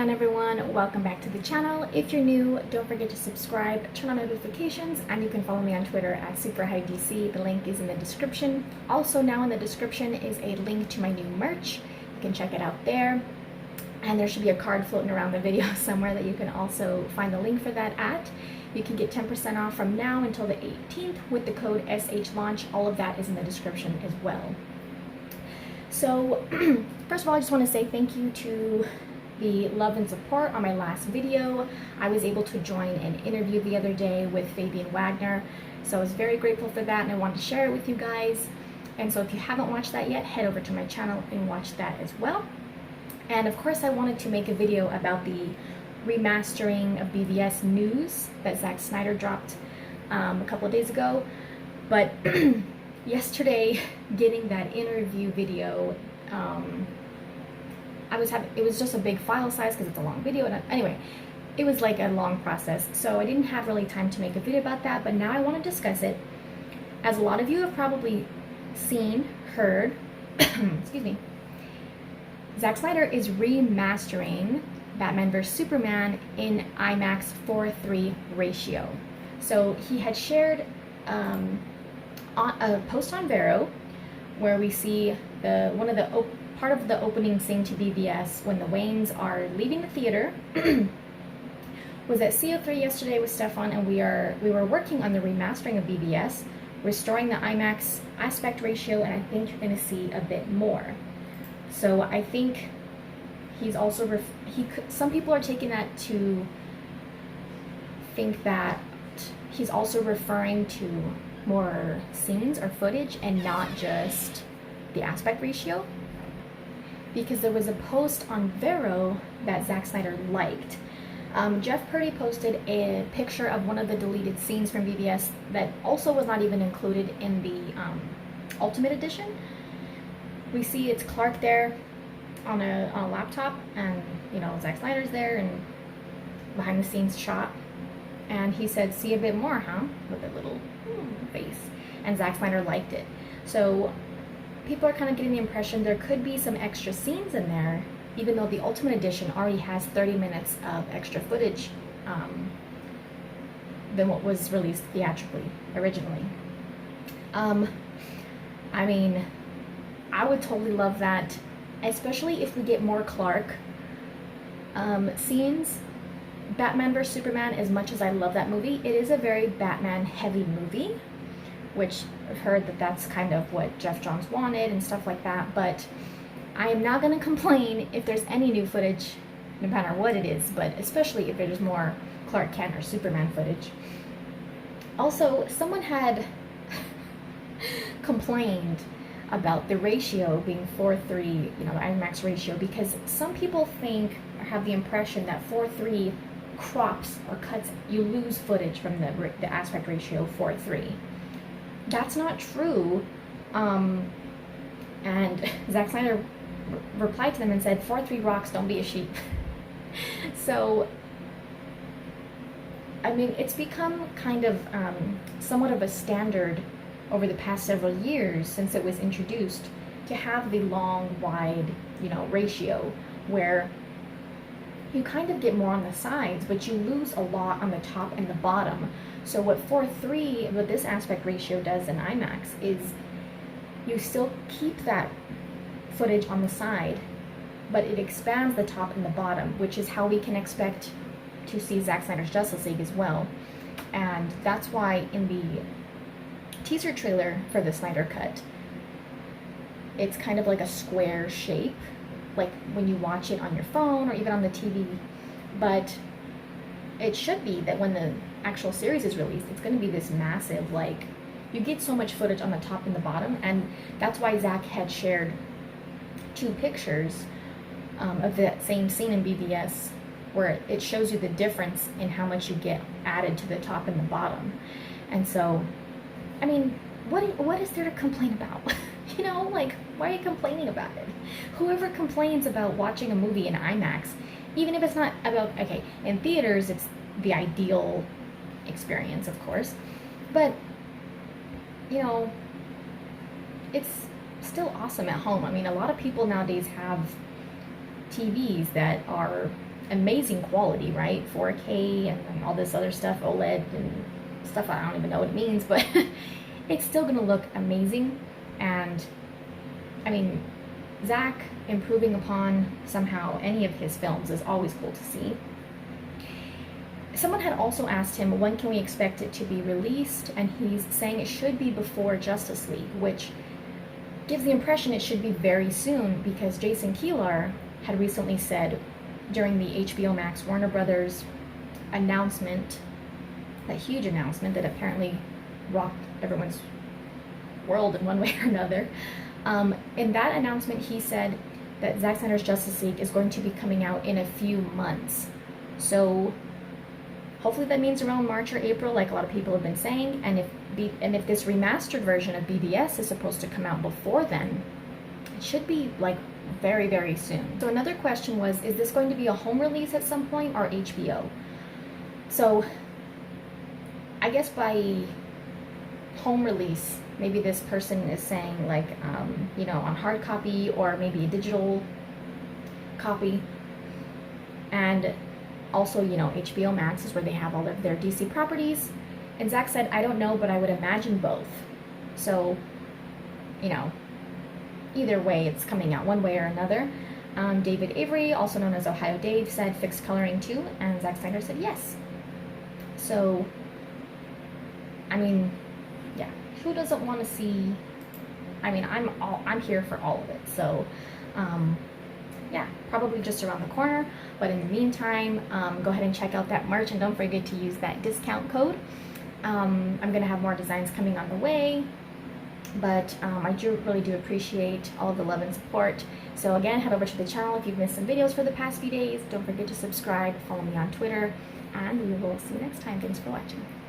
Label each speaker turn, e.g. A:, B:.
A: on everyone? Welcome back to the channel. If you're new, don't forget to subscribe, turn on notifications, and you can follow me on Twitter at SuperHighDC. The link is in the description. Also now in the description is a link to my new merch. You can check it out there. And there should be a card floating around the video somewhere that you can also find the link for that at. You can get 10% off from now until the 18th with the code SHLaunch. All of that is in the description as well. So first of all, I just want to say thank you to the love and support on my last video. I was able to join an interview the other day with Fabian Wagner, so I was very grateful for that and I wanted to share it with you guys. And so if you haven't watched that yet, head over to my channel and watch that as well. And of course I wanted to make a video about the remastering of BVS news that Zack Snyder dropped a couple of days ago, but yesterday getting that interview video, it was just a big file size because it's a long video, and anyway, it was like a long process, so I didn't have really time to make a video about that, but now I want to discuss it. As a lot of you have probably seen, heard, excuse me, Zack Snyder is remastering Batman vs Superman in Imax 4:3 ratio. So he had shared a post on Vero where we see part of the opening scene to BVS when the Waynes are leaving the theater. Was at CO3 yesterday with Stefan, and we were working on the remastering of BVS, restoring the IMAX aspect ratio, and I think you're going to see a bit more. So I think he's also some people are taking that to think that he's also referring to more scenes or footage and not just the aspect ratio, because there was a post on Vero that Zack Snyder liked. Jeff Purdy posted a picture of one of the deleted scenes from BVS that also was not even included in the Ultimate Edition. We see it's Clark there on a laptop, and you know, Zack Snyder's there and behind the scenes shot, and he said, "See a bit more, huh?" with a little face, and Zack Snyder liked it. So people are kind of getting the impression there could be some extra scenes in there, even though the Ultimate Edition already has 30 minutes of extra footage than what was released theatrically originally. I mean, I would totally love that, especially if we get more Clark scenes. Batman vs Superman, as much as I love that movie, it is a very Batman heavy movie, which I've heard that that's kind of what Jeff Johns wanted and stuff like that, but I am not going to complain if there's any new footage, no matter what it is, but especially if there's more Clark Kent or Superman footage. Also, someone had complained about the ratio being 4:3, you know, the IMAX ratio, because some people think or have the impression that 4:3 crops or cuts, you lose footage from the aspect ratio 4:3. That's not true. And Zack Snyder replied to them and said, 4:3 rocks, don't be a sheep. So I mean, it's become kind of somewhat of a standard over the past several years since it was introduced to have the long wide, you know, ratio where you kind of get more on the sides, but you lose a lot on the top and the bottom. So what 4:3, what this aspect ratio does in IMAX is you still keep that footage on the side, but it expands the top and the bottom, which is how we can expect to see Zack Snyder's Justice League as well. And that's why in the teaser trailer for the Snyder Cut, it's kind of like a square shape, like when you watch it on your phone or even on the TV, but it should be that when the actual series is released, it's going to be this massive, like, you get so much footage on the top and the bottom, and that's why Zack had shared 2 pictures of that same scene in BVS where it shows you the difference in how much you get added to the top and the bottom. And so, I mean, what is there to complain about? You know, like, why are you complaining about it? Whoever complains about watching a movie in IMAX, even if it's not about, okay, in theaters, it's the ideal experience, of course, but, you know, it's still awesome at home. I mean, a lot of people nowadays have TVs that are amazing quality, right? 4K and all this other stuff, OLED and stuff I don't even know what it means, but it's still gonna look amazing. And I mean, Zack improving upon somehow any of his films is always cool to see. Someone had also asked him, when can we expect it to be released? And he's saying it should be before Justice League, which gives the impression it should be very soon, because Jason Kilar had recently said during the HBO Max Warner Brothers announcement, that huge announcement that apparently rocked everyone's world in one way or another. In that announcement, he said that Zack Snyder's Justice League is going to be coming out in a few months. So hopefully that means around March or April, like a lot of people have been saying. And if this remastered version of BVS is supposed to come out before then, it should be like very, very soon. So another question was, is this going to be a home release at some point or HBO? So I guess by home release, maybe this person is saying like, you know, on hard copy or maybe a digital copy. And also, you know, HBO Max is where they have all of their DC properties. And Zack said, I don't know, but I would imagine both. So, you know, either way, it's coming out one way or another. David Avery, also known as Ohio Dave, said fixed coloring too, and Zack Snyder said yes. So, I mean, yeah, who doesn't want to see? I mean, I'm here for all of it. So, yeah, probably just around the corner. But in the meantime, go ahead and check out that merch, and don't forget to use that discount code. I'm gonna have more designs coming on the way. But I really do appreciate all of the love and support. So again, head over to the channel if you've missed some videos for the past few days. Don't forget to subscribe, follow me on Twitter, and we will see you next time. Thanks for watching.